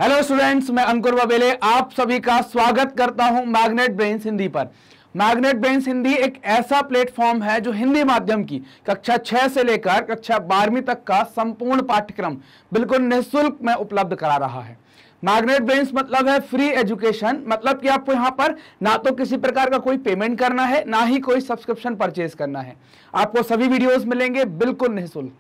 Hello students, मैं अंकुर बबेले आप सभी का स्वागत करता हूं मैग्नेट ब्रेन्स हिंदी पर। मैग्नेट ब्रेन्स हिंदी एक ऐसा प्लेटफॉर्म है जो हिंदी माध्यम की कक्षा 6 से लेकर कक्षा 12वीं तक का संपूर्ण पाठ्यक्रम बिल्कुल निःशुल्क में उपलब्ध करा रहा है। मैग्नेट ब्रेन्स मतलब है फ्री एजुकेशन, मतलब कि आपको यहाँ पर ना तो किसी प्रकार का कोई पेमेंट करना है, ना ही कोई सब्सक्रिप्शन परचेज करना है। आपको सभी वीडियोस मिलेंगे बिल्कुल निःशुल्क।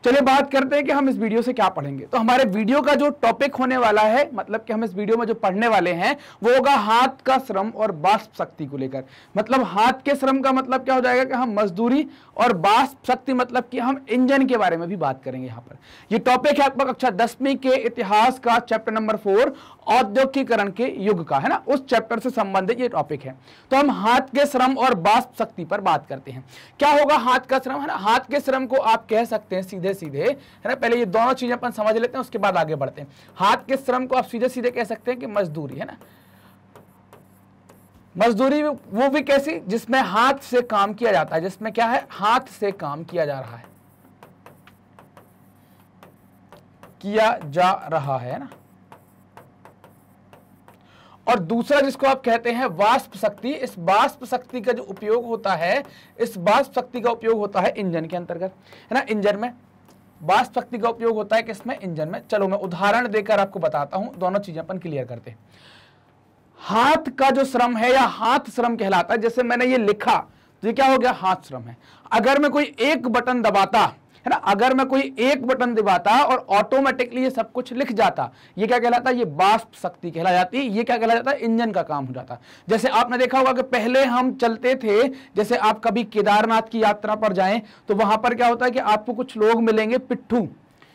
चलिए बात करते हैं कि हम इस वीडियो से क्या पढ़ेंगे। तो हमारे वीडियो का जो टॉपिक होने वाला है, मतलब कि हम इस वीडियो में जो पढ़ने वाले हैं वो होगा हाथ का श्रम और वाष्प शक्ति को लेकर। मतलब हाथ के श्रम का मतलब क्या हो जाएगा कि हम मजदूरी, और वाष्प शक्ति मतलब कि हम इंजन के बारे में भी बात करेंगे। यहाँ पर ये टॉपिक है आपका कक्षा 10वीं के इतिहास का चैप्टर नंबर 4 औद्योगिकीकरण के युग का, है ना, उस चैप्टर से संबंधित ये टॉपिक है। तो हम हाथ के श्रम और वाष्प शक्ति पर बात करते हैं। क्या होगा हाथ का श्रम, है ना। हाथ के श्रम को आप कह सकते हैं सीधे सीधे, है ना, पहले ये दोनों चीजें अपन समझ लेते हैं, उसके बाद आगे बढ़ते हैं। हाथ के श्रम को आप सीधे सीधे कह सकते हैं कि मजदूरी, है ना। मजदूरी वो भी कैसी, जिसमें हाथ से काम किया जाता है, जिसमें क्या है, हाथ से काम किया जा रहा है, ना। और दूसरा जिसको आप कहते हैं वाष्प शक्ति, इस वाष्प शक्ति का जो उपयोग होता है, इस वाष्प शक्ति का उपयोग होता है इंजन के अंतर्गत, है ना। इंजन में वाष्प शक्ति का उपयोग होता है किसमें, इंजन में। चलो मैं उदाहरण देकर आपको बताता हूं, दोनों चीजें अपन क्लियर करते हैं। हाथ का जो श्रम है या हाथ श्रम कहलाता है, जैसे मैंने ये लिखा तो ये क्या हो गया, हाथ श्रम है। अगर मैं कोई एक बटन दबाता, है ना, अगर मैं कोई एक बटन दबाता और ऑटोमेटिकली ये सब कुछ लिख जाता, ये क्या कहलाता है, ये वाष्प शक्ति कहला जाती है। ये क्या कहला जाता है, इंजन का काम हो जाता। जैसे आपने देखा होगा कि पहले हम चलते थे, जैसे आप कभी केदारनाथ की यात्रा पर जाएं तो वहां पर क्या होता है कि आपको कुछ लोग मिलेंगे पिट्ठू,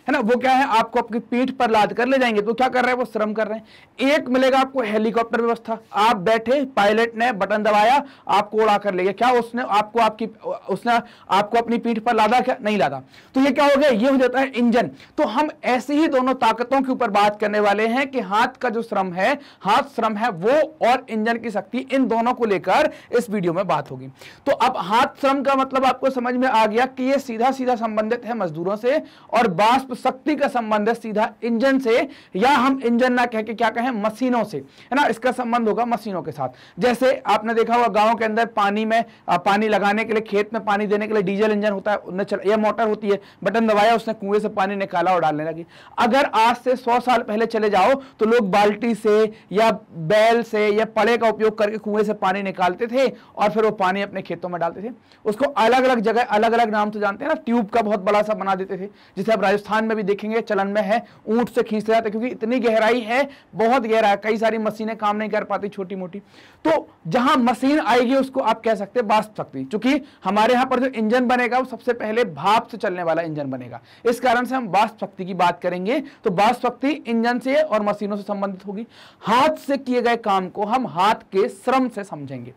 है ना, वो क्या है, आपको अपनी पीठ पर लाद कर ले जाएंगे। तो क्या कर रहे हैं, वो श्रम कर रहे हैं। एक मिलेगा आपको हेलीकॉप्टर व्यवस्था, आप बैठे, पायलट ने बटन दबाया, आपको उड़ा कर ले गया। क्या उसने आपको अपनी पीठ पर लादा, क्या नहीं लादा। तो ये क्या हो गया, ये हो जाता है इंजन। तो हम ऐसी ही दोनों ताकतों के ऊपर बात करने वाले हैं कि हाथ का जो श्रम है, हाथ श्रम है वो, और इंजन की शक्ति, इन दोनों को लेकर इस वीडियो में बात होगी। तो अब हाथ श्रम का मतलब आपको समझ में आ गया कि ये सीधा सीधा संबंधित है मजदूरों से, और वाष्प शक्ति का संबंध है सीधा इंजन से, या हम इंजन ना कह के क्या कहें, मशीनों से, है ना। इसका संबंध होगा मशीनों के साथ। जैसे आपने देखा होगा गांव के अंदर पानी लगाने के लिए, खेत में पानी देने के लिए डीजल इंजन होता है, यह मोटर होती है, बटन दबाया, उसने कुएं से पानी निकाला और डालने लगी। अगर आज से 100 साल पहले चले जाओ तो लोग बाल्टी से या बैल से या पड़े का उपयोग करके कुएं से पानी निकालते थे और फिर वो पानी अपने खेतों में डालते थे। उसको अलग अलग जगह अलग अलग नाम से जानते हैं ना। ट्यूब का बहुत बड़ा सा बना देते थे, जिसे अब राजस्थान में भी देखेंगे चलन में है, ऊंट से खींचते जाते, क्योंकि इतनी गहराई है, बहुत गहरा है, कई सारी मशीनें काम नहीं कर पाती छोटी मोटी। तो जहां मशीन आएगी उसको आप कह सकते हैं वाष्प शक्ति। क्योंकि हमारे यहां पर जो इंजन बनेगा वो सबसे पहले भाप से चलने वाला इंजन बनेगा, इस कारण से हम वाष्प शक्ति की बात करेंगे। तो वाष्प शक्ति इंजन से और मशीनों से संबंधित होगी। हाथ से किए गए काम को हम हाथ के श्रम से समझेंगे।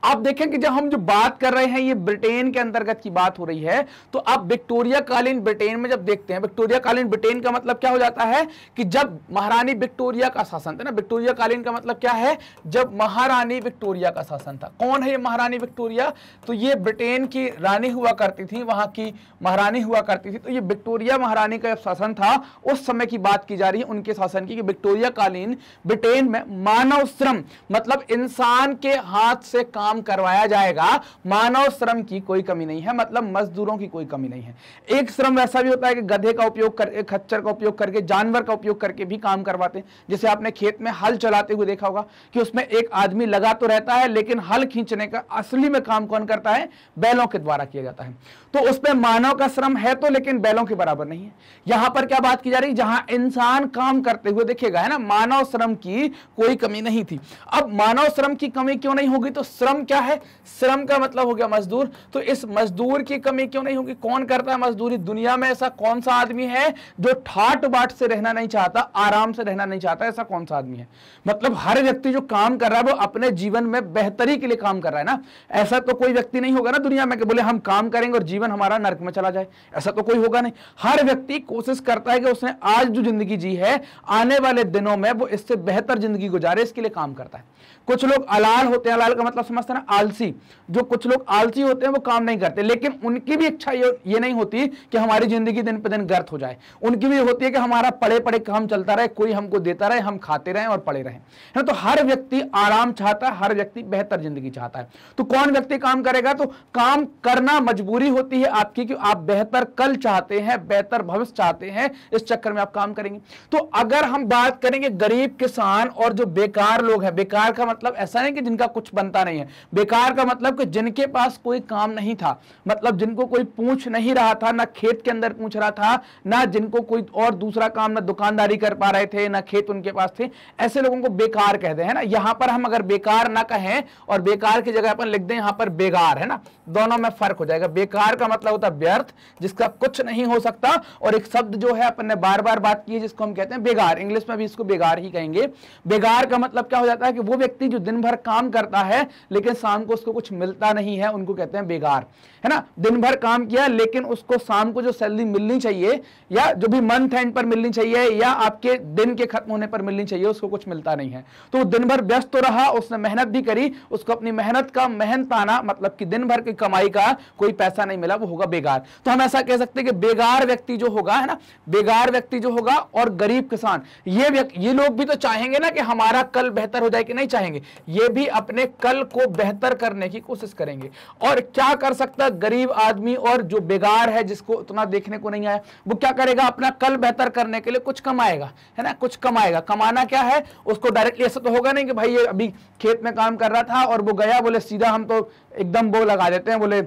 आप देखें कि जब हम जो बात कर रहे हैं ये ब्रिटेन के अंतर्गत की बात हो रही है, तो आप विक्टोरिया कालीन ब्रिटेन में जब देखते हैं, विक्टोरिया कालीन ब्रिटेन का मतलब क्या हो जाता है कि जब महारानी विक्टोरिया का शासन था ना। विक्टोरिया कालीन का मतलब क्या है, जब महारानी विक्टोरिया का शासन था। कौन है ये महारानी विक्टोरिया, तो ये ब्रिटेन की रानी हुआ करती थी, वहां की महारानी हुआ करती थी। तो ये विक्टोरिया महारानी का शासन था, उस समय की बात की जा रही है, उनके शासन की। विक्टोरिया कालीन ब्रिटेन में मानव श्रम मतलब इंसान के हाथ से काम करवाया जाएगा, मानव श्रम की कोई कमी नहीं है, मतलब मजदूरों की कोई कमी नहीं है। एक श्रम वैसा भी होता है कि गधे का उपयोग करके, खच्चर का उपयोग करके, जानवर का उपयोग करके भी काम करवाते हैं। जैसे आपने खेत में हल चलाते हुए देखा होगा कि उसमें एक आदमी लगा तो रहता है, लेकिन हल खींचने का असली में काम कौन करता है, बैलों के द्वारा किया जाता है। तो उसमें मानव का श्रम है तो, लेकिन बैलों के बराबर नहीं है। यहां पर क्या बात की जा रही है, जहां इंसान काम करते हुए दिखेगा, है ना, मानव श्रम की कोई कमी नहीं थी। अब मानव श्रम की कमी क्यों नहीं होगी, तो श्रम क्या है, श्रम का मतलब हो गया मजदूर। तो इस मजदूर की कमी क्यों नहीं होगी, कौन करता है मजदूरी। दुनिया में ऐसा कौन सा आदमी है जो ठाट बाट से रहना नहीं चाहता, आराम से रहना नहीं चाहता, ऐसा कौन सा आदमी है। मतलब हर व्यक्ति जो काम कर रहा है वो अपने जीवन में बेहतरी के लिए काम कर रहा है ना। ऐसा तो कोई व्यक्ति नहीं होगा ना दुनिया में कि बोले हम काम करेंगे और जीवन हमारा नर्क में चला जाए, ऐसा तो कोई होगा नहीं। हर व्यक्ति कोशिश करता है कि उसने आज जो जिंदगी जी है, आने वाले दिनों में वो इससे बेहतर जिंदगी गुजारे, इसके लिए काम करता है। कुछ लोग अलाल होते हैं, अलाल का मतलब मतलब समझते ना, आलसी, जो कुछ लोग आलसी होते हैं वो काम नहीं करते, लेकिन उनकी भी इच्छा ये नहीं होती कि हमारी जिंदगी दिन पे दिन गर्त हो जाए। उनकी भी होती है कि हमारा पड़े पड़े काम चलता रहे, कोई हमको देता रहे, हम खाते रहें और पड़े रहें, है ना। तो हर व्यक्ति आराम चाहता है, हर व्यक्ति बेहतर जिंदगी चाहता है। तो कौन व्यक्ति काम करेगा? तो काम करना मजबूरी होती है आपकी, कि आप बेहतर कल चाहते हैं, बेहतर भविष्य चाहते हैं, इस चक्कर में आप काम करेंगे। तो अगर हम बात करेंगे गरीब, किसान और जो बेकार लोग हैं, बेकार का मतलब ऐसा नहीं कि जिनका कुछ बनता नहीं है, बेकार का मतलब कि जिनके पास कोई काम नहीं था, मतलब जिनको कोई पूछ नहीं रहा था, ना खेत के अंदर पूछ रहा था, ना जिनको कोई और दूसरा काम, ना दुकानदारी कर पा रहे थे, ना खेत उनके पास थे, ऐसे लोगों को बेकार कहते हैं ना। यहां पर हम अगर बेकार ना कहें और बेकार की जगह अपन लिख दें यहां पर बेगार, है ना, दोनों में फर्क हो जाएगा। बेकार का मतलब होता है व्यर्थ, जिसका कुछ नहीं हो सकता, और एक शब्द जो है अपन ने बार बार बात की है जिसको हम कहते हैं बेगार, इंग्लिश में भी इसको बेगार ही कहेंगे। बेगार का मतलब क्या हो जाता है कि वो व्यक्ति जो दिन भर काम करता है लेकिन शाम को उसको कुछ मिलता नहीं है, उनको कहते हैं बेगार, है ना। दिन भर काम किया लेकिन उसको शाम को जो सैलरी मिलनी चाहिए, या जो भी मंथ एंड पर मिलनी चाहिए, या आपके दिन के खत्म होने पर मिलनी चाहिए, उसको कुछ मिलता नहीं है। तो दिन भर व्यस्त तो रहा, उसने मेहनत भी करी, उसको अपनी मेहनत का मेहनताना मतलब कि दिन भर की कमाई का कोई पैसा नहीं मिला, वो होगा बेगार। तो हम ऐसा कह सकते हैं कि बेगार व्यक्ति जो होगा, है ना, बेगार व्यक्ति जो होगा, और गरीब किसान, ये लोग भी तो चाहेंगे ना कि हमारा कल बेहतर हो जाए, कि नहीं चाहेंगे? ये भी अपने कल को बेहतर करने की कोशिश करेंगे। और क्या कर सकता है गरीब आदमी और जो बेगार है, जिसको उतना देखने को नहीं आया, वो क्या करेगा? अपना कल बेहतर करने के लिए कुछ कमाएगा, है ना, कुछ कमाएगा। कमाना क्या है? उसको डायरेक्टली ऐसा तो होगा नहीं कि भाई ये अभी खेत में काम कर रहा था और वो गया, बोले सीधा हम तो एकदम वो लगा देते हैं, बोले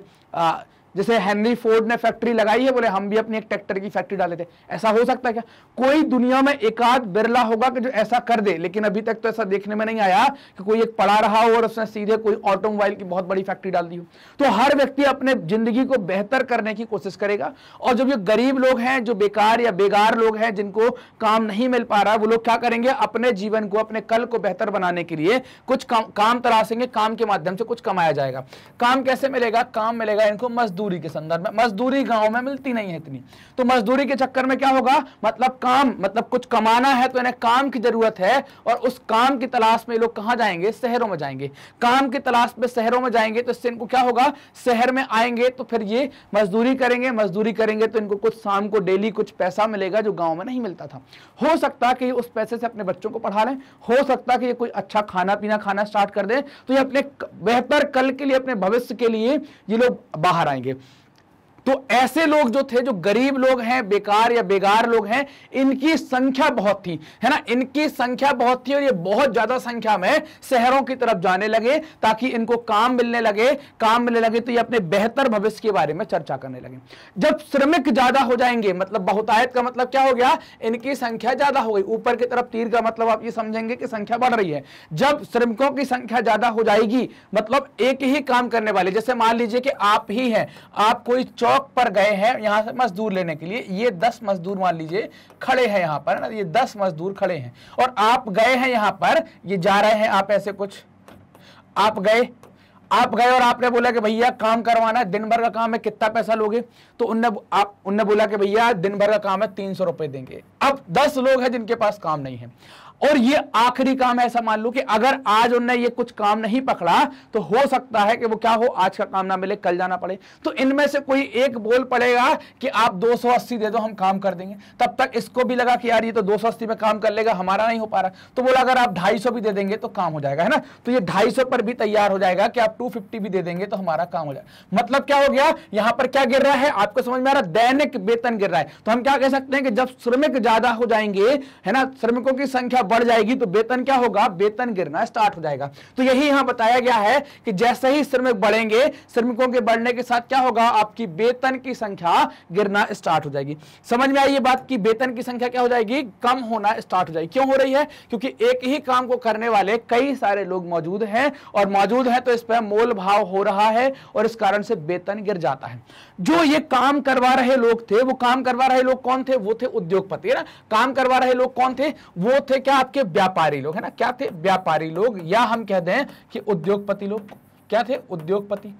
जैसे हेनरी फोर्ड ने फैक्ट्री लगाई है, बोले हम भी अपनी एक ट्रैक्टर की फैक्ट्री डाले थे। ऐसा हो सकता है क्या? कोई दुनिया में एकाध बिरला होगा कि जो ऐसा कर दे, लेकिन अभी तक तो ऐसा देखने में नहीं आया कि कोई एक पड़ा रहा हो और उसने सीधे कोई ऑटोमोबाइल की बहुत बड़ी फैक्ट्री डाल दी हो। तो हर व्यक्ति अपने जिंदगी को बेहतर करने की कोशिश करेगा। और जो भी गरीब लोग हैं, जो बेकार या बेगार लोग हैं, जिनको काम नहीं मिल पा रहा, वो लोग क्या करेंगे? अपने जीवन को, अपने कल को बेहतर बनाने के लिए कुछ काम तलाशेंगे, काम के माध्यम से कुछ कमाया जाएगा। काम कैसे मिलेगा? काम मिलेगा इनको मजदूरी के संदर्भ में। मजदूरी गांव में मिलती नहीं है इतनी, तो मजदूरी के चक्कर में क्या होगा? मतलब काम, मतलब कुछ कमाना है तो इन्हें काम की जरूरत है, और उस काम की तलाश में लोग कहां जाएंगे? शहरों में जाएंगे। काम की तलाश में शहरों में जाएंगे तो इससे इनको क्या होगा? शहर में आएंगे तो फिर ये मजदूरी करेंगे, मजदूरी करेंगे तो इनको कुछ शाम को डेली कुछ पैसा मिलेगा जो गांव में नहीं मिलता था। हो सकता है कि उस पैसे से अपने बच्चों को पढ़ा लें, हो सकता है कि ये कोई अच्छा खाना पीना खाना स्टार्ट कर दें, तो ये अपने बेहतर कल के लिए, अपने भविष्य के लिए ये लोग बाहर आएंगे। तो ऐसे लोग जो थे, जो गरीब लोग हैं, बेकार या बेगार लोग हैं, इनकी संख्या बहुत थी, है ना, इनकी संख्या बहुत थी, और ये बहुत ज्यादा संख्या में शहरों की तरफ जाने लगे ताकि इनको काम मिलने लगे तो ये अपने बेहतर भविष्य के बारे में चर्चा करने लगे। जब श्रमिक ज्यादा हो जाएंगे, मतलब बहुतायत का मतलब क्या हो गया? इनकी संख्या ज्यादा हो गई। ऊपर की तरफ तीर का मतलब आप ये समझेंगे कि संख्या बढ़ रही है। जब श्रमिकों की संख्या ज्यादा हो जाएगी, मतलब एक ही काम करने वाले, जैसे मान लीजिए कि आप ही हैं, आप कोई चौक पर गए हैं यहां से मजदूर लेने के लिए, ये 10 मजदूर मान लीजिए खड़े हैं यहां पर ना, ये 10 मजदूर खड़े हैं, और आप गए हैं यहां पर, ये जा रहे हैं, आप ऐसे कुछ आप गए और आपने बोला कि भैया काम करवाना है, दिन भर का काम है, कितना पैसा लोगे? तो उनने बोला कि भैया दिन भर का काम है, 300 रुपए देंगे। अब 10 लोग हैं जिनके पास काम नहीं है, और ये आखिरी काम है। ऐसा मान लो कि अगर आज उनने ये कुछ काम नहीं पकड़ा तो हो सकता है कि वो क्या हो, आज का काम ना मिले, कल जाना पड़े। तो इनमें से कोई एक बोल पड़ेगा कि आप 280 दे दो, हम काम कर देंगे। तब तक इसको भी लगा कि यार ये तो 280 में काम कर लेगा, हमारा नहीं हो पा रहा, तो बोला अगर आप 250 भी दे देंगे तो काम हो जाएगा, है ना। तो ये 250 पर भी तैयार हो जाएगा कि आप 250 भी दे देंगे तो हमारा काम हो जाएगा। मतलब क्या हो गया? यहां पर क्या गिर रहा है? आपको समझ में आ रहा? दैनिक वेतन गिर रहा है। तो हम क्या कह सकते हैं कि जब श्रमिक ज्यादा हो जाएंगे, है ना, श्रमिकों की संख्या बढ़ जाएगी तो वेतन क्या होगा? वेतन गिरना स्टार्ट हो जाएगा। तो यही यहां बताया गया है कि जैसे ही श्रमिक बढ़ेंगे, श्रमिकों के बढ़ने के साथ क्या होगा? आपकी वेतन की संख्या गिरना स्टार्ट हो जाएगी। समझ में आई ये बात कि वेतन की संख्या क्या हो जाएगी? कम होना स्टार्ट हो जाएगी। क्यों हो रही है? क्योंकि एक ही काम को करने वाले कई सारे लोग मौजूद हैं, और मौजूद है तो इस पर मोल भाव हो रहा है, और इस कारण से वेतन गिर जाता है। जो ये काम करवा रहे लोग थे, वो काम करवा रहे लोग कौन थे? वो थे उद्योगपति, है ना। काम करवा रहे लोग कौन थे? वो थे क्या? आपके व्यापारी लोग, है ना। क्या थे? व्यापारी लोग, या हम कहते हैं कि उद्योगपति लोग। क्या थे? उद्योगपति।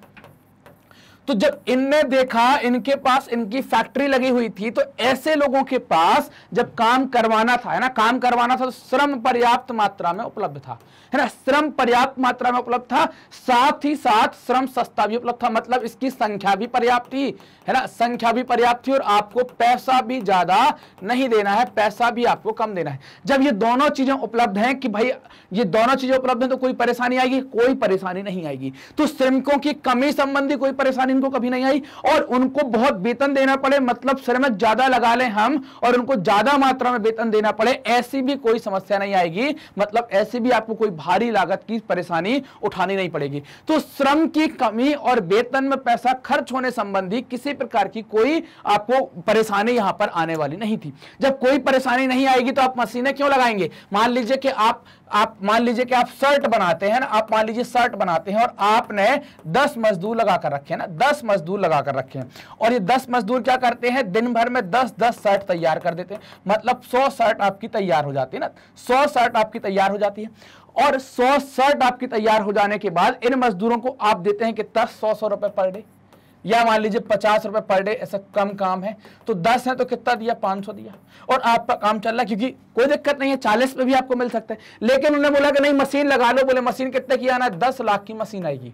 तो जब इनने देखा इनके पास इनकी फैक्ट्री लगी हुई थी, तो ऐसे लोगों के पास जब काम करवाना था, है ना, काम करवाना था, तो श्रम पर्याप्त मात्रा में उपलब्ध था, है ना, श्रम पर्याप्त मात्रा में उपलब्ध था, साथ ही साथ श्रम सस्ता भी उपलब्ध था, मतलब इसकी संख्या भी पर्याप्त थी, है ना, संख्या भी पर्याप्त थी, और आपको पैसा भी ज्यादा नहीं देना है, पैसा भी आपको कम देना है। जब ये दोनों चीजें उपलब्ध हैं कि भाई ये दोनों चीजें उपलब्ध हैं, तो कोई परेशानी आएगी? कोई परेशानी नहीं आएगी। तो श्रमिकों की कमी संबंधी कोई परेशानी इनको कभी नहीं आई, और उनको बहुत वेतन देना पड़े, मतलब श्रमिक ज्यादा लगा लें हम और उनको ज्यादा मात्रा में वेतन देना पड़े, ऐसी भी कोई समस्या नहीं आएगी, मतलब ऐसी भी आपको कोई भारी लागत की परेशानी उठानी नहीं पड़ेगी। तो श्रम की कमी और वेतन में पैसा खर्च होने संबंधी किसी प्रकार की कोई आपको परेशानी यहां पर आने वाली नहीं थी। जब कोई परेशानी नहीं आएगी तो आप मशीनें क्यों लगाएंगे? मान लीजिए कि आप मान लीजिए कि आप शर्ट बनाते हैं ना, आप मान लीजिए शर्ट बनाते हैं और आपने 10 मजदूर लगा कर रखे हैं ना, 10 मजदूर लगा कर रखे हैं, और ये 10 मजदूर क्या करते हैं, दिन भर में 10-10 शर्ट तैयार कर देते हैं, मतलब 100 शर्ट आपकी तैयार हो जाती है ना, 100 शर्ट आपकी तैयार हो जाती है। और 100 शर्ट आपकी तैयार हो जाने के बाद इन मजदूरों को आप देते हैं कितना, 100 रुपए पर डे, या मान लीजिए 50 रुपए पर डे, ऐसा कम काम है तो 10 है तो कितना दिया, 500 दिया, और आपका काम चल रहा है, क्योंकि कोई दिक्कत नहीं है, 40 पे भी आपको मिल सकता है। लेकिन उन्होंने बोला कि नहीं मशीन लगा लो, बोले मशीन कितने की आना, 10 लाख की मशीन आएगी,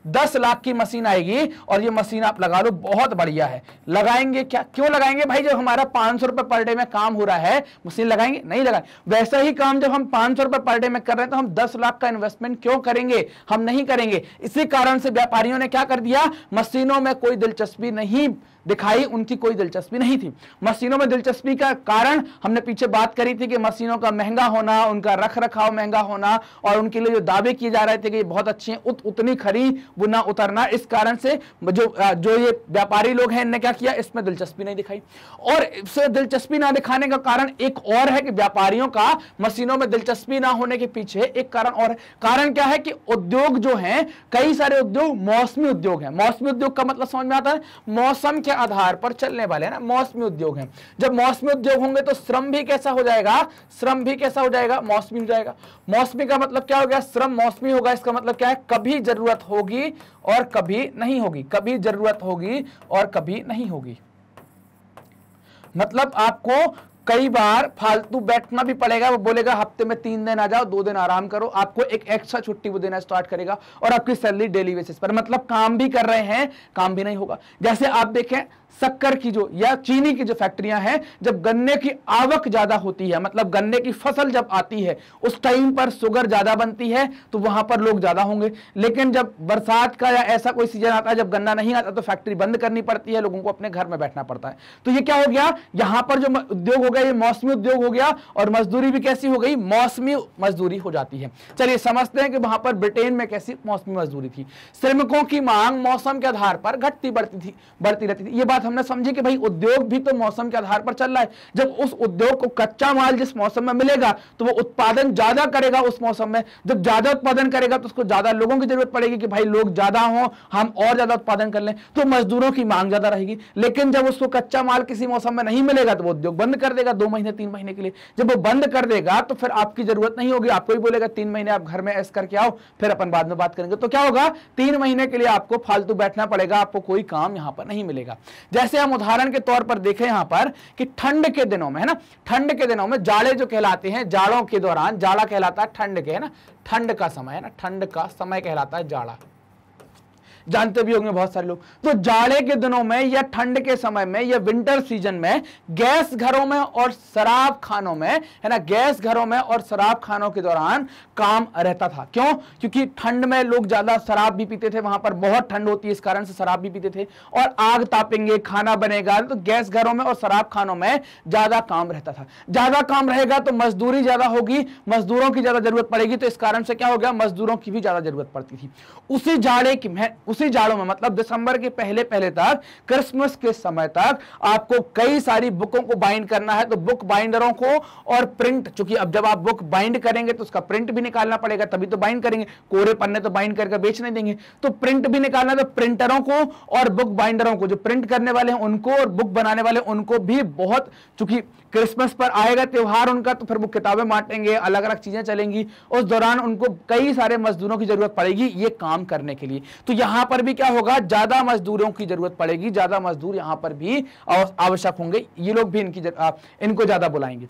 10 लाख की मशीन आएगी, और ये मशीन आप लगा लो, बहुत बढ़िया है। लगाएंगे क्या? क्यों लगाएंगे भाई? जब हमारा 500 रुपए पर डे में काम हो रहा है, मशीन लगाएंगे? नहीं लगाएंगे। वैसा ही काम जब हम 500 रुपए पर डे में कर रहे हैं तो हम 10 लाख का इन्वेस्टमेंट क्यों करेंगे? हम नहीं करेंगे। इसी कारण से व्यापारियों ने क्या कर दिया, मशीनों में कोई दिलचस्पी नहीं दिखाई, उनकी कोई दिलचस्पी नहीं थी। मशीनों में दिलचस्पी का कारण हमने पीछे बात करी थी कि मशीनों का महंगा होना, उनका रख रखाव महंगा होना, और उनके लिए जो दावे किए जा रहे थे कि ये बहुत अच्छी हैं, उतनी खरी वो ना उतरना। इस कारण से जो ये व्यापारी लोग हैं, इनने क्या किया, इसमें दिलचस्पी नहीं दिखाई। और इससे दिलचस्पी ना दिखाने का कारण एक और है कि व्यापारियों का मशीनों में दिलचस्पी ना होने के पीछे एक कारण और है। कारण क्या है कि उद्योग जो है, कई सारे उद्योग मौसमी उद्योग है। मौसमी उद्योग का मतलब समझ में आता है, मौसम के आधार पर चलने वाले, है ना, मौसमी उद्योग हैं। जब मौसमी उद्योग होंगे तो श्रम भी कैसा हो जाएगा, श्रम भी कैसा हो जाएगा, मौसमी हो जाएगा। मौसमी का मतलब क्या हो गया, श्रम मौसमी होगा। इसका मतलब क्या है, कभी जरूरत होगी और कभी नहीं होगी, कभी जरूरत होगी और कभी नहीं होगी। मतलब आपको कई बार फालतू बैठना भी पड़ेगा, वो बोलेगा हफ्ते में 3 दिन आ जाओ, 2 दिन आराम करो, आपको एक एक्स्ट्रा छुट्टी वो देना स्टार्ट करेगा, और आपकी सैलरी डेली बेसिस पर, मतलब काम भी कर रहे हैं, काम भी नहीं होगा। जैसे आप देखें शक्कर की जो या चीनी की जो फैक्ट्रियां हैं, जब गन्ने की आवक ज्यादा होती है, मतलब गन्ने की फसल जब आती है, उस टाइम पर शुगर ज्यादा बनती है, तो वहां पर लोग ज्यादा होंगे। लेकिन जब बरसात का या ऐसा कोई सीजन आता है जब गन्ना नहीं आता, तो फैक्ट्री बंद करनी पड़ती है, लोगों को अपने घर में बैठना पड़ता है। तो ये क्या हो गया, यहां पर जो उद्योग हो गया ये मौसमी उद्योग हो गया, और मजदूरी भी कैसी हो गई, मौसमी मजदूरी हो जाती है। चलिए समझते हैं कि वहां पर ब्रिटेन में कैसी मौसमी मजदूरी थी। श्रमिकों की मांग मौसम के आधार पर घटती बढ़ती रहती थी। ये बात हमने समझी कि भाई उद्योग भी तो मौसम के आधार पर चल रहा है। जब उस उद्योग को कच्चा माल जिस मौसम में मिलेगा तो वो उत्पादन ज्यादा करेगा उस मौसम में। जब ज्यादा उत्पादन करेगा तो उसको ज्यादा लोगों की जरूरत पड़ेगी कि भाई लोग ज्यादा हो, हम और ज्यादा उत्पादन कर लें, तो मजदूरों की मांग ज्यादा रहेगी। लेकिन जब उसको कच्चा माल किसी मौसम में नहीं मिलेगा तो वो उद्योग बंद कर देगा 2 महीने 3 महीने के लिए। जब वो बंद कर देगा तो फिर आपकी जरूरत नहीं होगी, आपको ही बोलेगा 3 महीने आप घर में ऐश करके आओ, फिर अपन बाद में बात करेंगे। तो क्या होगा, 3 महीने के लिए आपको फालतू बैठना पड़ेगा, आपको कोई काम यहां पर नहीं मिलेगा। जैसे हम उदाहरण के तौर पर देखें यहां पर कि ठंड के दिनों में, है ना, ठंड के दिनों में जाड़े जो कहलाते हैं, जाड़ों के दौरान, जाड़ा कहलाता है ठंड के, है ना, ठंड का समय, है ना, ठंड का समय कहलाता है जाड़ा, जानते भी होंगे बहुत सारे लोग। तो जाड़े के दिनों में या ठंड के समय में या विंटर सीजन में गैस घरों में और शराब खानों में, है ना, गैस घरों में और शराब खानों के दौरान काम रहता था। क्यों? क्योंकि ठंड में लोग ज्यादा शराब भी पीते थे, वहां पर बहुत ठंड होती है, इस कारण से शराब भी पीते थे, और आग तापेंगे, खाना बनेगा, तो गैस घरों में और शराब खानों में ज्यादा काम रहता था। ज्यादा काम रहेगा तो मजदूरी ज्यादा होगी, मजदूरों की ज्यादा जरूरत पड़ेगी, तो इस कारण से क्या हो गया, मजदूरों की भी ज्यादा जरूरत पड़ती थी। उसी जाड़ों में, मतलब दिसंबर के पहले तक, क्रिसमस के समय तक आपको कई सारी बुकों को बाइंड करना है। तो बुक बाइंडरों को और प्रिंट, चूंकि अब जब आप बुक बाइंड करेंगे तो उसका प्रिंट भी निकालना पड़ेगा, तभी तो बाइंड करेंगे, कोरे पन्ने तो बाइंड करके बेच नहीं देंगे, तो प्रिंट भी निकालना। तो प्रिंटरों को और बुक बाइंडरों को, जो प्रिंट करने वाले हैं उनको और बुक बनाने वाले उनको भी बहुत, चूंकि क्रिसमस पर आएगा त्योहार उनका, तो फिर वो किताबें बांटेंगे, अलग अलग चीजें चलेंगी, उस दौरान उनको कई सारे मजदूरों की जरूरत पड़ेगी ये काम करने के लिए। तो यहां यहां पर भी क्या होगा, ज्यादा मजदूरों की जरूरत पड़ेगी, ज्यादा मजदूर यहां पर भी आवश्यक होंगे, ये लोग भी इनको ज्यादा बुलाएंगे।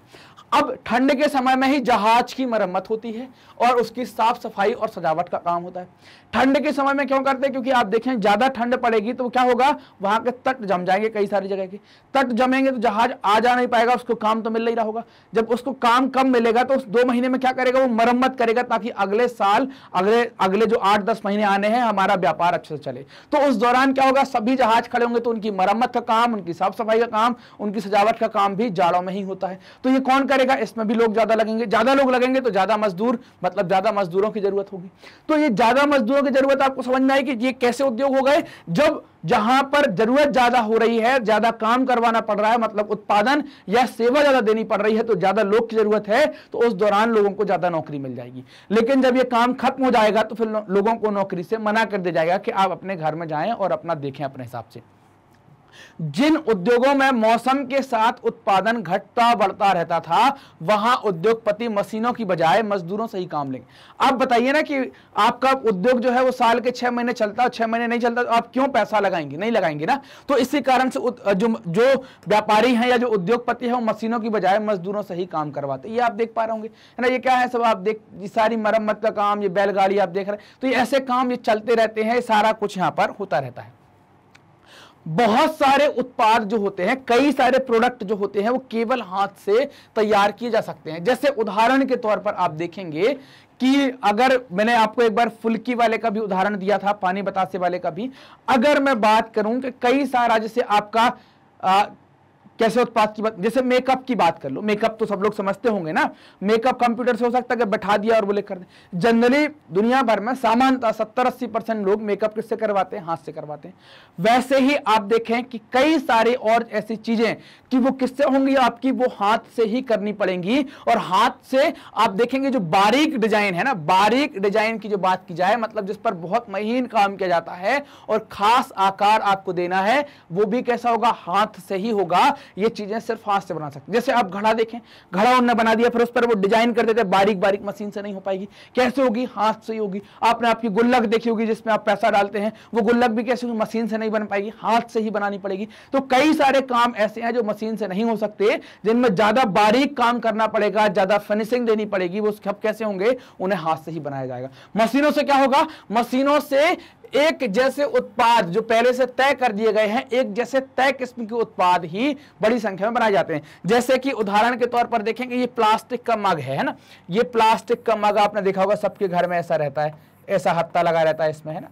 अब ठंड के समय में ही जहाज की मरम्मत होती है और उसकी साफ सफाई और सजावट का काम होता है। ठंड के समय में क्यों करते हैं, क्योंकि आप देखें ज्यादा ठंड पड़ेगी तो क्या होगा, वहां के तट जम जाएंगे, कई सारी जगह के तट जमेंगे तो जहाज आ जा नहीं पाएगा, उसको काम तो मिल नहीं रहा होगा। जब उसको काम कम मिलेगा तो उस 2 महीने में क्या करेगा, वो मरम्मत करेगा ताकि अगले साल अगले जो 8-10 महीने आने हैं हमारा व्यापार अच्छे से चले। तो उस दौरान क्या होगा, सभी जहाज खड़े होंगे तो उनकी मरम्मत का काम, उनकी साफ सफाई का काम, उनकी सजावट का काम भी जाड़ों में ही होता है। तो ये कौन करेगा, इसमें भी लोग ज्यादा लगेंगे, ज्यादा लोग लगेंगे तो ज्यादा मजदूर, मतलब ज्यादा मजदूरों की जरूरत होगी। तो ये ज्यादा मजदूरों की जरूरत आपको समझ में आई कि ये कैसे उद्योग हो गए, जब जहां पर जरूरत ज्यादा हो रही है, ज्यादा काम करवाना पड़ रहा है, मतलब उत्पादन या सेवा ज्यादा देनी पड़ रही है, तो ज्यादा लोग की जरूरत है, तो उस दौरान लोगों को ज्यादा नौकरी मिल जाएगी। लेकिन जब ये काम खत्म हो जाएगा तो फिर लोगों को नौकरी से मना कर दिया जाएगा कि आप अपने घर में जाएं और अपना देखें अपने हिसाब से। जिन उद्योगों में मौसम के साथ उत्पादन घटता बढ़ता रहता था, वहां उद्योगपति मशीनों की बजाय मजदूरों से ही काम लेंगे। आप बताइए ना कि आपका उद्योग जो है वो साल के 6 महीने चलता है, 6 महीने नहीं चलता, तो आप क्यों पैसा लगाएंगे, नहीं लगाएंगे ना। तो इसी कारण से जो व्यापारी हैं या जो उद्योगपति है वो मशीनों की बजाय मजदूरों से ही काम करवाते। ये आप देख पा रहे होंगे, है ना। ये क्या है, सब आप देख, ये सारी मरम्मत का काम, ये बैलगाड़ी आप देख रहे हैं, तो ये ऐसे काम ये चलते रहते हैं, सारा कुछ यहाँ पर होता रहता है। बहुत सारे उत्पाद जो होते हैं, कई सारे प्रोडक्ट जो होते हैं, वो केवल हाथ से तैयार किए जा सकते हैं। जैसे उदाहरण के तौर पर आप देखेंगे कि अगर मैंने आपको एक बार फुल्की वाले का भी उदाहरण दिया था, पानी बतासे वाले का भी, अगर मैं बात करूं कि कई सारा, जैसे आपका कैसे उत्पाद की बात, जैसे मेकअप की बात कर लो, मेकअप तो सब लोग समझते होंगे ना, मेकअप कंप्यूटर से हो सकता है कि बैठा दिया और बोले कर दे। जनरली दुनिया भर में सामान्यतः 70-80% लोग मेकअप किससे करवाते हैं, हाथ से करवाते हैं। वैसे ही आप देखें कि कई सारे और ऐसी चीजें कि वो किससे होंगी, आपकी वो हाथ से ही करनी पड़ेंगी। और हाथ से आप देखेंगे जो बारीक डिजाइन है ना, बारीक डिजाइन की जो बात की जाए, मतलब जिस पर बहुत महीन काम किया जाता है और खास आकार आपको देना है, वो भी कैसा होगा, हाथ से ही होगा। ये चीजें सिर्फ हाथ से बना सकते। जैसे आप घड़ा देखें, घड़ा उन्होंने बना दिया, फिर उस पर वो डिजाइन कर देते, बारीक बारीक, मशीन से नहीं हो पाएगी। कैसे होगी, हाथ से ही होगी। आपने आपकी गुल्लक देखी होगी जिसमें आप पैसा डालते हैं, वो गुल्लक भी कैसे होगी, मशीन से नहीं बन पाएगी, हाथ से ही बनानी पड़ेगी। तो कई सारे काम ऐसे हैं जो मशीन से नहीं हो सकते, जिनमें ज्यादा बारीक काम करना पड़ेगा, ज्यादा फिनिशिंग देनी पड़ेगी, वो सब कैसे होंगे, उन्हें हाथ से ही बनाया जाएगा। मशीनों से क्या होगा, मशीनों से एक जैसे उत्पाद जो पहले से तय कर दिए गए हैं, एक जैसे तय किस्म के उत्पाद ही बड़ी संख्या में बनाए जाते हैं। जैसे कि उदाहरण के तौर पर देखेंगे, ये प्लास्टिक का मग है ना, ये प्लास्टिक का मग आपने देखा होगा, सबके घर में ऐसा रहता है, ऐसा हत्ता लगा रहता है इसमें, है ना।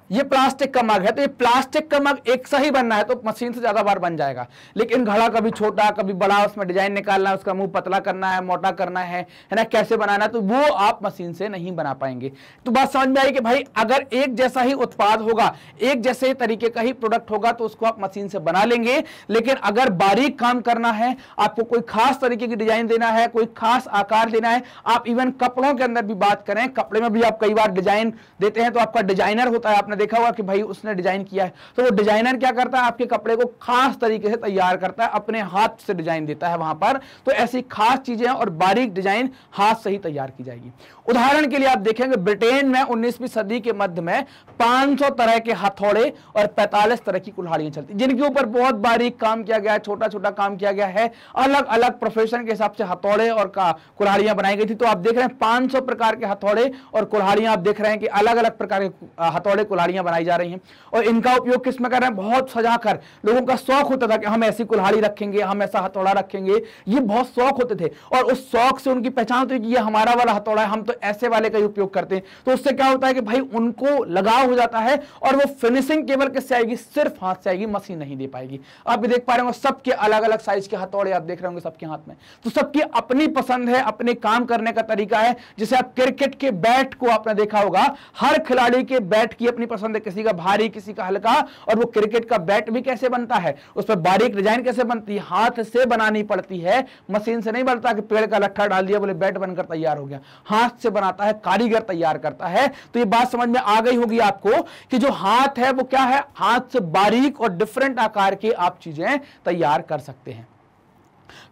ये प्लास्टिक का मग है, तो ये प्लास्टिक का मग एक सा ही बनना है तो मशीन से ज्यादा बार बन जाएगा। लेकिन घड़ा कभी छोटा कभी बड़ा, उसमें डिजाइन निकालना है, उसका मुंह पतला करना है, मोटा करना है ना, कैसे बनाना है, तो वो आप मशीन से नहीं बना पाएंगे। तो बात समझ में आई कि भाई अगर एक जैसा ही उत्पाद होगा, एक जैसे तरीके का ही प्रोडक्ट होगा, तो उसको आप मशीन से बना लेंगे। लेकिन अगर बारीक काम करना है, आपको कोई खास तरीके की डिजाइन देना है, कोई खास आकार देना है, आप इवन कपड़ों के अंदर भी बात करें, कपड़े में भी आप कई बार डिजाइन देते हैं, तो आपका डिजाइनर होता है, आपने देखा होगा कि भाई उसने डिजाइन किया है, तो वो डिजाइनर क्या करता है, आपके कपड़े को खास तरीके से तैयार करता है, अपने हाथ से डिजाइन देता है वहां पर। तो ऐसी खास चीजें और बारीक डिजाइन हाथ से ही तैयार की जाएगी। उदाहरण के लिए आप देखेंगे, ब्रिटेन में 19वीं सदी के मध्य में 500 तरह के हथौड़े और 45 तरह की कुल्हाड़ियां चलती, जिनके ऊपर बहुत बारीक काम किया गया है, छोटा छोटा काम किया गया है, अलग अलग प्रोफेशन के हिसाब से हथौड़े और कुल्हाड़ियां बनाई गई थी। तो आप देख रहे हैं 500 प्रकार के हथौड़े और कुल्हाड़ियां, आप देख रहे हैं कि अलग अलग प्रकार के हथौड़े कुल्हाड़ियां बनाई जा रही हैं। और इनका उपयोग किस में कर रहे हैं, बहुत सजाकर। लोगों का शौक होता था कि हम ऐसी कुल्हाड़ी रखेंगे, हम ऐसा हथौड़ा रखेंगे, ये बहुत शौक होते थे। और उस शौक से उनकी पहचान होती है कि ये हमारा वाला हथौड़ा है, हम तो ऐसे वाले का ही उपयोग करते हैं। तो उससे क्या होता है कि भाई उनको लगाव हो जाता है, और वो फिनिशिंग केवल किससे आएगी, सिर्फ हाथ से आएगी, मशीन नहीं दे पाएगी। आप भी देख पा रहे होंगे, सबके अलग अलग साइज के हथौड़े आप देख रहे होंगे सबके हाथ में। तो सबकी अपनी पसंद है, अपने काम करने का तरीका है। जैसे आप क्रिकेट के बैट को आपने देखा होगा, हर खिलाड़ी के बैट की अपनी पसंद है, किसी का भारी किसी का हल्का। और वो क्रिकेट का बैट भी कैसे बनता है, उस पर बारीक डिजाइन कैसे बनती है, हाथ से बनानी पड़ती है, मशीन से नहीं बनता कि पेड़ का लट्ठा डाल दिया बोले बैट बनकर तैयार हो गया। हाथ से बनाता है, कारीगर तैयार करता है। तो ये बात समझ में आ गई होगी आपको कि जो हाथ है वो क्या है, हाथ से बारीक और डिफरेंट आकार की आप चीजें तैयार कर सकते हैं।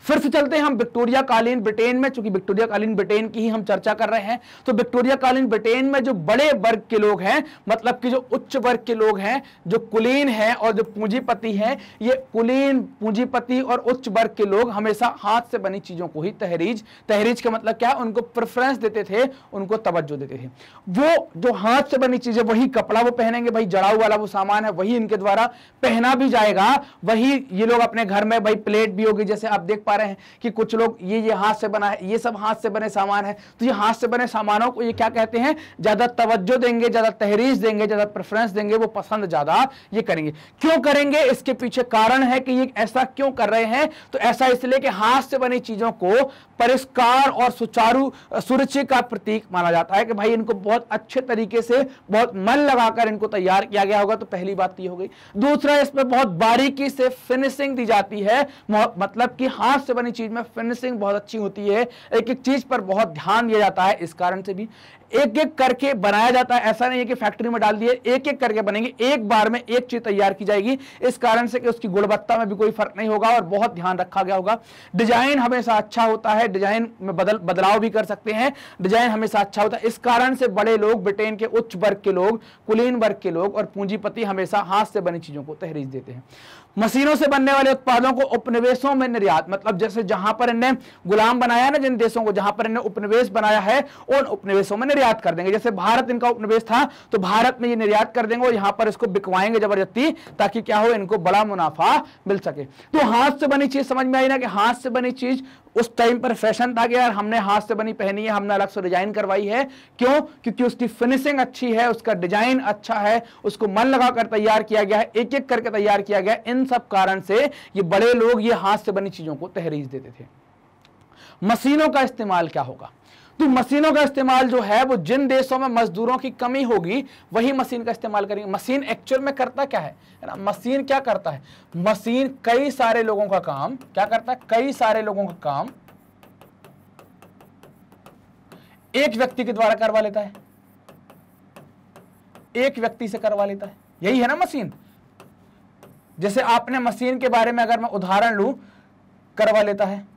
फिर से चलते हैं हम विक्टोरिया कालीन ब्रिटेन में, चूंकि विक्टोरिया कालीन ब्रिटेन की ही हम चर्चा कर रहे हैं, तो विक्टोरिया कालीन ब्रिटेन में जो बड़े वर्ग के लोग हैं, मतलब कि जो उच्च वर्ग के लोग हैं, जो कुलीन हैं और जो पूंजीपति हैं, ये कुलीन, पूंजीपति और उच्च वर्ग के लोग हमेशा हाथ से बनी चीजों को ही तहरीज का मतलब क्या, उनको प्रेफरेंस देते थे, उनको तवज्जो देते थे। वो जो हाथ से बनी चीजें, वही कपड़ा वो पहनेंगे, भाई जड़ाऊ वाला वो सामान है वही इनके द्वारा पहना भी जाएगा, वही ये लोग अपने घर में, भाई प्लेट भी होगी, जैसे आप देख पा रहे हैं कि कुछ लोग ये हाथ से बना है, ये सब हाथ से बने सामान है, तो ये हाथ से बने सामानों को ये क्या कहते हैं, ज्यादा तवज्जो देंगे, ज्यादा तहरीज देंगे, ज्यादा प्रेफरेंस देंगे, वो पसंद ज्यादा ये करेंगे। क्यों करेंगे, इसके पीछे कारण है कि ये ऐसा क्यों कर रहे हैं, तो ऐसा इसलिए कि हाथ से बनी चीजों को परिष्कार और सुचारू सुरुचि का प्रतीक माना जाता है, कि भाई इनको बहुत अच्छे तरीके से, बहुत मन लगाकर इनको तैयार किया गया होगा, तो पहली बात ये हो गई। दूसरा, इसमें बहुत बारीकी से फिनिशिंग दी जाती है, मतलब कि हाथ से बनी चीज में फिनिशिंग बहुत अच्छी होती है, एक एक चीज पर बहुत ध्यान दिया जाता है, इस कारण से भी एक एक करके बनाया जाता है। ऐसा नहीं है कि फैक्ट्री में डाल दिए, एक एक करके बनेंगे, एक बार में एक चीज तैयार की जाएगी, इस कारण से कि उसकी गुणवत्ता में भी कोई फर्क नहीं होगा और बहुत ध्यान रखा गया होगा। डिजाइन हमेशा अच्छा होता है, डिजाइन में बदलाव भी कर सकते हैं, डिजाइन हमेशा अच्छा होता है, इस कारण से बड़े लोग, ब्रिटेन के उच्च वर्ग के लोग, कुलीन वर्ग के लोग और पूंजीपति हमेशा हाथ से बनी चीजों को तहरीज देते हैं। मशीनों से बनने वाले उत्पादों को उपनिवेशों में निर्यात, मतलब जैसे जहां पर इन्हें गुलाम बनाया ना, जिन देशों को जहां पर इन्हें उपनिवेश बनाया है, उन उपनिवेशों में निर्यात कर देंगे। जैसे भारत इनका उपनिवेश था, तो भारत में ये निर्यात कर देंगे और यहां पर इसको बिकवाएंगे जबरदस्ती, ताकि क्या हो, इनको बड़ा मुनाफा मिल सके। तो हाथ से बनी चीज समझ में आई ना, कि हाथ से बनी चीज उस टाइम पर फैशन था कि यार हमने हाथ से बनी पहनी है, हमने अलग से डिजाइन करवाई है। क्यों? क्योंकि उसकी फिनिशिंग अच्छी है, उसका डिजाइन अच्छा है, उसको मन लगाकर तैयार किया गया है, एक एक करके तैयार किया गया। इन सब कारण से ये बड़े लोग ये हाथ से बनी चीजों को तहरीज देते थे। मशीनों का इस्तेमाल क्या होगा, तो मशीनों का इस्तेमाल जो है वो जिन देशों में मजदूरों की कमी होगी वही मशीन का इस्तेमाल करेंगे। मशीन एक्चुअल में करता क्या है ना, मशीन क्या करता है, मशीन कई सारे लोगों का काम क्या करता है, कई सारे लोगों का काम एक व्यक्ति के द्वारा करवा लेता है, एक व्यक्ति से करवा लेता है, यही है ना मशीन। जैसे आपने मशीन के बारे में अगर मैं उदाहरण लूं, करवा लेता है।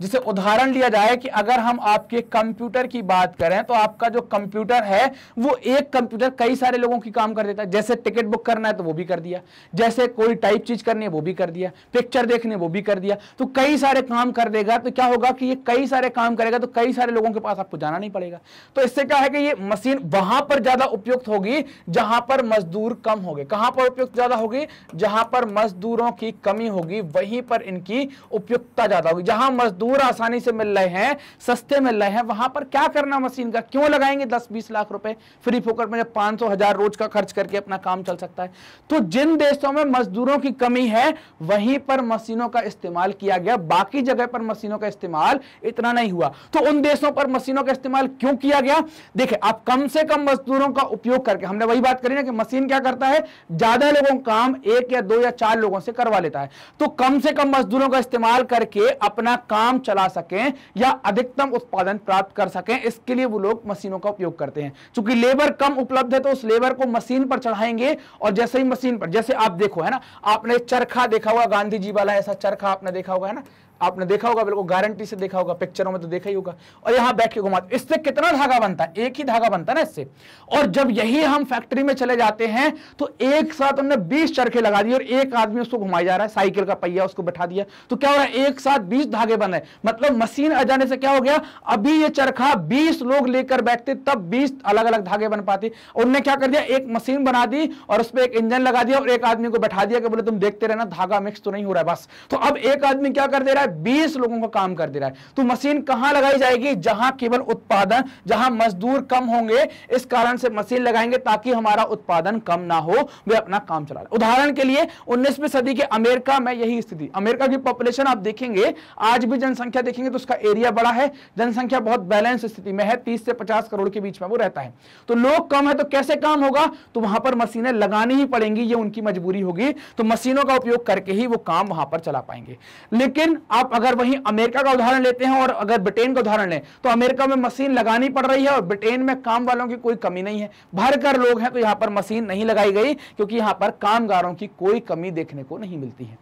जिसे उदाहरण लिया जाए कि अगर हम आपके कंप्यूटर की बात करें, तो आपका जो कंप्यूटर है वो एक कंप्यूटर कई सारे लोगों की काम कर देता है। जैसे टिकट बुक करना है तो वो भी कर दिया, जैसे कोई टाइप चीज करनी है वो भी कर दिया, पिक्चर देखनी है वो भी कर दिया, तो कई सारे काम कर देगा। तो क्या होगा कि ये कई सारे काम करेगा, तो कई सारे लोगों के पास आपको जाना नहीं पड़ेगा। तो इससे क्या है कि ये मशीन वहां पर ज्यादा उपयुक्त होगी जहां पर मजदूर कम होंगे। कहां पर उपयुक्त ज्यादा होगी, जहां पर मजदूरों की कमी होगी वहीं पर इनकी उपयुक्तता ज्यादा होगी। जहां मजदूर आसानी से मिल रहे हैं, सस्ते मिल रहे हैं, वहां पर क्या करना मशीन का, क्यों लगाएंगे 10-20 लाख रुपए फ्री फोकट में, जब 500,000 रोज का खर्च करके अपना काम चल सकता है। तो जिन देशों में मजदूरों की कमी है वहीं पर मशीनों का इस्तेमाल किया गया, बाकी जगह पर मशीनों का इस्तेमाल इतना नहीं हुआ। तो उन देशों पर मशीनों का इस्तेमाल क्यों किया गया, देखिए आप कम से कम मजदूरों का उपयोग करके, हमने वही बात करी ना कि मशीन क्या करता है, ज्यादा लोगों का काम 1 या 2 या 4 लोगों से करवा लेता है। तो कम से कम मजदूरों का इस्तेमाल करके अपना काम चला सकें या अधिकतम उत्पादन प्राप्त कर सकें, इसके लिए वो लोग मशीनों का उपयोग करते हैं। चूंकि लेबर कम उपलब्ध है तो उस लेबर को मशीन पर चढ़ाएंगे, और जैसे ही मशीन पर, जैसे आप देखो है ना, आपने चरखा देखा होगा, गांधी जी वाला ऐसा चरखा आपने देखा होगा, है ना, आपने देखा होगा, बिल्कुल गारंटी से देखा होगा, पिक्चरों में तो देखा ही होगा। और यहां बैठ के घुमाते, इससे कितना धागा बनता है, एक ही धागा बनता है ना इससे। और जब यही हम फैक्ट्री में चले जाते हैं तो एक साथ हमने 20 चरखे लगा दिए और एक आदमी उसको घुमाई जा रहा है, साइकिल का पहिया उसको बैठा दिया, तो क्या हो रहा है, एक साथ 20 धागे बन रहे। मतलब मशीन आ जाने से क्या हो गया, अभी ये चरखा 20 लोग लेकर बैठते तब 20 अलग अलग धागे बन पाते। उनने क्या कर दिया, एक मशीन बना दी और उसमें एक इंजन लगा दिया और एक आदमी को बैठा दिया कि बोले तुम देखते रहना, धागा मिक्स तो नहीं हो रहा है बस। तो अब एक आदमी क्या कर दे रहा है, 20 लोगों का काम कर दे रहा है। तो मशीन कहां लगाई जाएगी, जहां केवल उत्पादन, जहां मजदूर कम होंगे, इस कारण से मशीन लगाएंगे ताकि हमारा उत्पादन कम ना हो, वे अपना काम चला रहे। उदाहरण के लिए 19वीं सदी के अमेरिका में यही स्थिति। अमेरिका की पॉपुलेशन आप देखेंगे, आज भी जनसंख्या देखेंगे तो उसका एरिया बड़ा है, जनसंख्या बहुत बैलेंस स्थिति में है, 30 से 50 करोड़ के बीच में वो रहता है। तो लोग कम है तो कैसे काम होगा, तो वहां पर मशीनें लगानी ही पड़ेंगी, ये उनकी मजबूरी होगी। तो मशीनों का उपयोग करके ही वो काम वहां पर चला पाएंगे। लेकिन आप अगर वहीं अमेरिका का उदाहरण लेते हैं और अगर ब्रिटेन का उदाहरण लें, तो अमेरिका में मशीन लगानी पड़ रही है और ब्रिटेन में काम वालों की कोई कमी नहीं है, भरकर लोग हैं, तो यहां पर मशीन नहीं लगाई गई क्योंकि यहां पर कामगारों की कोई कमी देखने को नहीं मिलती है।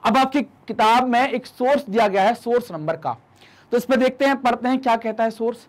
अब आपकी किताब में एक सोर्स दिया गया है, सोर्स नंबर का, तो इस पर देखते हैं, पढ़ते हैं क्या कहता है सोर्स।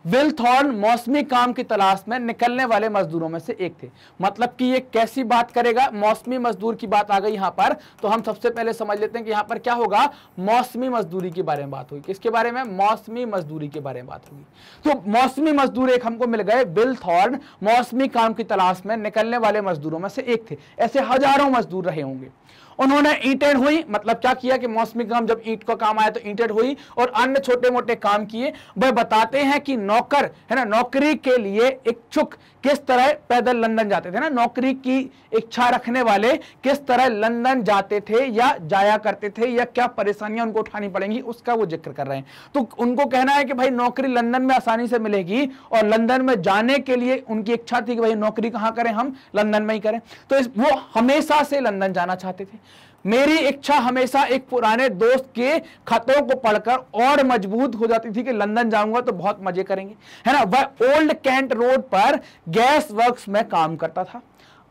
विल थॉर्न मौसमी काम की तलाश में निकलने वाले मजदूरों में से एक थे। मतलब कि ये कैसी बात करेगा, मौसमी मजदूर की बात आ गई यहां पर, तो हम सबसे पहले समझ लेते हैं कि यहां पर क्या होगा, मौसमी मजदूरी के बारे में बात होगी। किसके बारे में, मौसमी मजदूरी के बारे में बात होगी। तो मौसमी मजदूर एक हमको मिल गए, विल थॉर्न मौसमी काम की तलाश में निकलने वाले मजदूरों में से एक थे। ऐसे हजारों मजदूर रहे होंगे। उन्होंने ईंटें हुई, मतलब क्या किया कि मौसमी काम, जब ईंट का काम आया तो ईंटें हुई और अन्य छोटे मोटे काम किए। वह बताते हैं कि नौकर है ना, नौकरी के लिए इच्छुक किस तरह पैदल लंदन जाते थे ना, नौकरी की इच्छा रखने वाले किस तरह लंदन जाते थे या जाया करते थे, या क्या परेशानियां उनको उठानी पड़ेंगी, उसका वो जिक्र कर रहे हैं। तो उनको कहना है कि भाई नौकरी लंदन में आसानी से मिलेगी, और लंदन में जाने के लिए उनकी इच्छा थी कि भाई नौकरी कहां करें, हम लंदन में ही करें। तो वो हमेशा से लंदन जाना चाहते थे। मेरी इच्छा हमेशा एक पुराने दोस्त के खतों को पढ़कर और मजबूत हो जाती थी कि लंदन जाऊंगा तो बहुत मजे करेंगे, है ना। वह ओल्ड कैंट रोड पर गैस वर्क्स में काम करता था।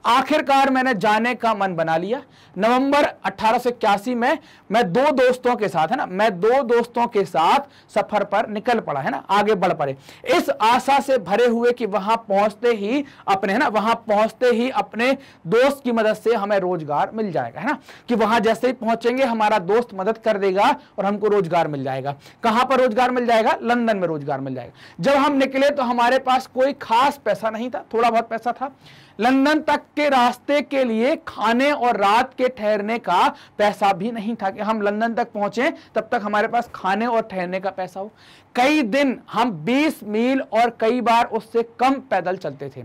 आखिरकार मैंने जाने का मन बना लिया। नवंबर 1881 में मैं दो दोस्तों के साथ, है ना, मैं दो दोस्तों के साथ सफर पर निकल पड़ा, है ना, आगे बढ़ पड़े, इस आशा से भरे हुए कि वहां पहुंचते ही अपने, है ना, वहां पहुंचते ही अपने दोस्त की मदद से हमें रोजगार मिल जाएगा, है ना, कि वहां जैसे ही पहुंचेंगे हमारा दोस्त मदद कर देगा और हमको रोजगार मिल जाएगा। कहां पर रोजगार मिल जाएगा, लंदन में रोजगार मिल जाएगा। जब हम निकले तो हमारे पास कोई खास पैसा नहीं था, थोड़ा बहुत पैसा था। लंदन तक के रास्ते के लिए खाने और रात के ठहरने का पैसा भी नहीं था कि हम लंदन तक पहुंचे तब तक हमारे पास खाने और ठहरने का पैसा हो। कई दिन हम 20 मील और कई बार उससे कम पैदल चलते थे।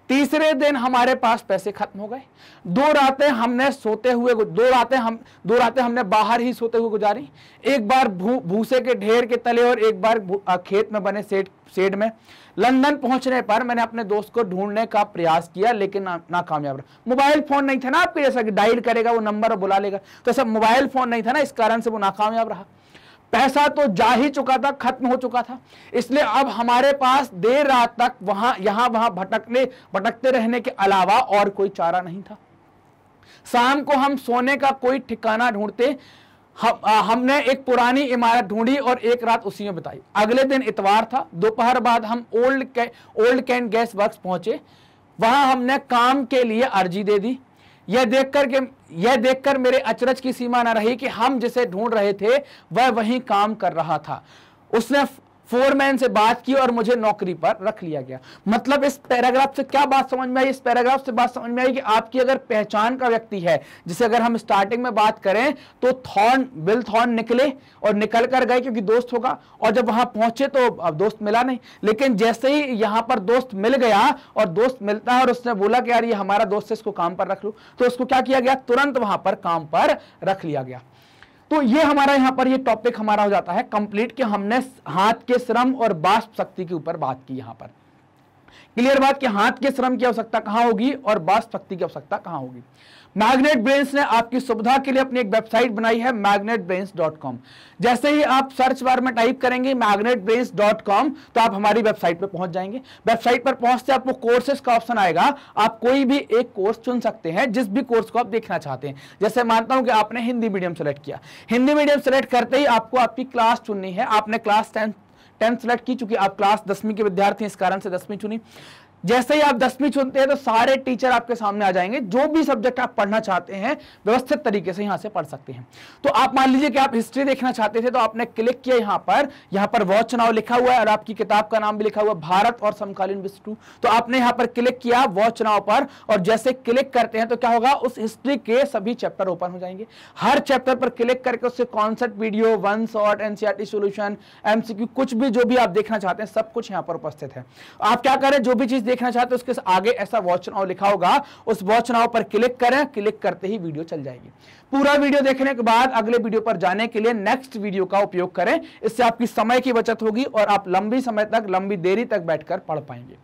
तीसरे दिन हमारे पास पैसे खत्म हो गए। दो रातें हमने बाहर ही सोते हुए गुजारी। एक बार भूसे के ढेर के तले और एक बार खेत में बने शेड में। लंदन पहुंचने पर मैंने अपने दोस्त को ढूंढने का प्रयास किया, लेकिन नाकामयाब रहा। मोबाइल फोन नहीं था ना आपके जैसा कि डायल करेगा वो नंबर और बुला लेगा, तो सब मोबाइल फोन नहीं था ना, इस कारण से वो नाकामयाब रहा। पैसा तो जा ही चुका था, खत्म हो चुका था। इसलिए अब हमारे पास देर रात तक यहां वहां भटकते रहने के अलावा और कोई चारा नहीं था। शाम को हम सोने का कोई ठिकाना ढूंढते हमने एक पुरानी इमारत ढूंढी और एक रात उसी में बिताई। अगले दिन इतवार था। दोपहर बाद हम ओल्ड कैंट गैस वर्क्स पहुंचे। वहां हमने काम के लिए अर्जी दे दी। यह देखकर मेरे अचरज की सीमा न रही कि हम जिसे ढूंढ रहे थे वह वहीं काम कर रहा था। उसने फोरमैन से बात की और मुझे नौकरी पर रख लिया गया। मतलब इस पैराग्राफ से क्या बात समझ में आई, इस पैराग्राफ से बात समझ में आई कि आपकी अगर पहचान का व्यक्ति है, जिसे अगर हम स्टार्टिंग में बात करें तो विल थॉर्न निकले और निकल कर गए क्योंकि दोस्त होगा, और जब वहां पहुंचे तो अब दोस्त मिला नहीं। लेकिन जैसे ही यहां पर दोस्त मिल गया और दोस्त मिलता है और उसने बोला कि यार ये हमारा दोस्त है, इसको काम पर रख लो, तो उसको क्या किया गया, तुरंत वहां पर काम पर रख लिया गया। तो ये हमारा यहां पर ये टॉपिक हमारा हो जाता है कंप्लीट कि हमने हाथ के श्रम और वाष्प शक्ति के ऊपर बात की। यहां पर क्लियर बात कि हाथ के श्रम की आवश्यकता कहां होगी और वाष्प शक्ति की आवश्यकता कहां होगी। मैग्नेट ब्रेन्स ने आपकी सुविधा के लिए अपनी एक वेबसाइट बनाई है magnetbrains.com। जैसे ही आप सर्च बार में टाइप करेंगे magnetbrains.com तो आप हमारी वेबसाइट पर पहुंच जाएंगे। वेबसाइट पर पहुंचते आपको कोर्सेज का ऑप्शन आएगा। आप कोई भी एक कोर्स चुन सकते हैं, जिस भी कोर्स को आप देखना चाहते हैं। जैसे मानता हूं कि आपने हिंदी मीडियम सेलेक्ट किया। हिंदी मीडियम सेलेक्ट करते ही आपको आपकी क्लास चुननी है। आपने क्लास 10 सेलेक्ट की, चूंकि आप क्लास 10वीं के विद्यार्थी, इस कारण से 10वीं चुनी। जैसे ही आप 10वीं चुनते हैं तो सारे टीचर आपके सामने आ जाएंगे। जो भी सब्जेक्ट आप पढ़ना चाहते हैं व्यवस्थित तरीके से यहां से पढ़ सकते हैं। तो आप मान लीजिए कि आप हिस्ट्री देखना चाहते थे, तो आपने क्लिक किया यहां पर वॉच नाउ लिखा हुआ है और आपकी किताब का नाम भी लिखा हुआ है भारत और समकालीन विश्व 2। तो आपने यहां पर क्लिक किया वॉच नाउ पर, और जैसे क्लिक करते हैं तो क्या होगा, उस हिस्ट्री के सभी चैप्टर ओपन हो जाएंगे। हर चैप्टर पर क्लिक करके उससे concept video, one shot, NCERT solution, MCQ, कुछ भी जो भी आप देखना चाहते हैं सब कुछ यहां पर उपस्थित है। आप क्या करें, जो भी चीज देखना चाहते हैं उसके आगे ऐसा वॉच नाउ लिखा होगा, उस वॉच नाउ पर क्लिक करें। क्लिक करते ही वीडियो चल जाएगी। पूरा वीडियो देखने के बाद अगले वीडियो पर जाने के लिए नेक्स्ट वीडियो का उपयोग करें। इससे आपकी समय की बचत होगी और आप लंबी समय तक, लंबी देरी तक बैठकर पढ़ पाएंगे।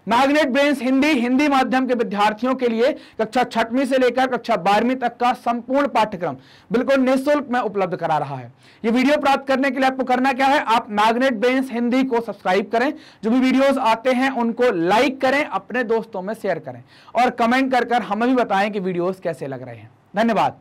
मैग्नेट ब्रेन्स हिंदी माध्यम के विद्यार्थियों के लिए कक्षा 6वीं से लेकर कक्षा 12वीं तक का संपूर्ण पाठ्यक्रम बिल्कुल निःशुल्क में उपलब्ध करा रहा है। ये वीडियो प्राप्त करने के लिए आपको करना क्या है, आप मैग्नेट ब्रेन्स हिंदी को सब्सक्राइब करें, जो भी वीडियोस आते हैं उनको लाइक करें, अपने दोस्तों में शेयर करें और कमेंट कर हमें भी बताएं कि वीडियोस कैसे लग रहे हैं। धन्यवाद।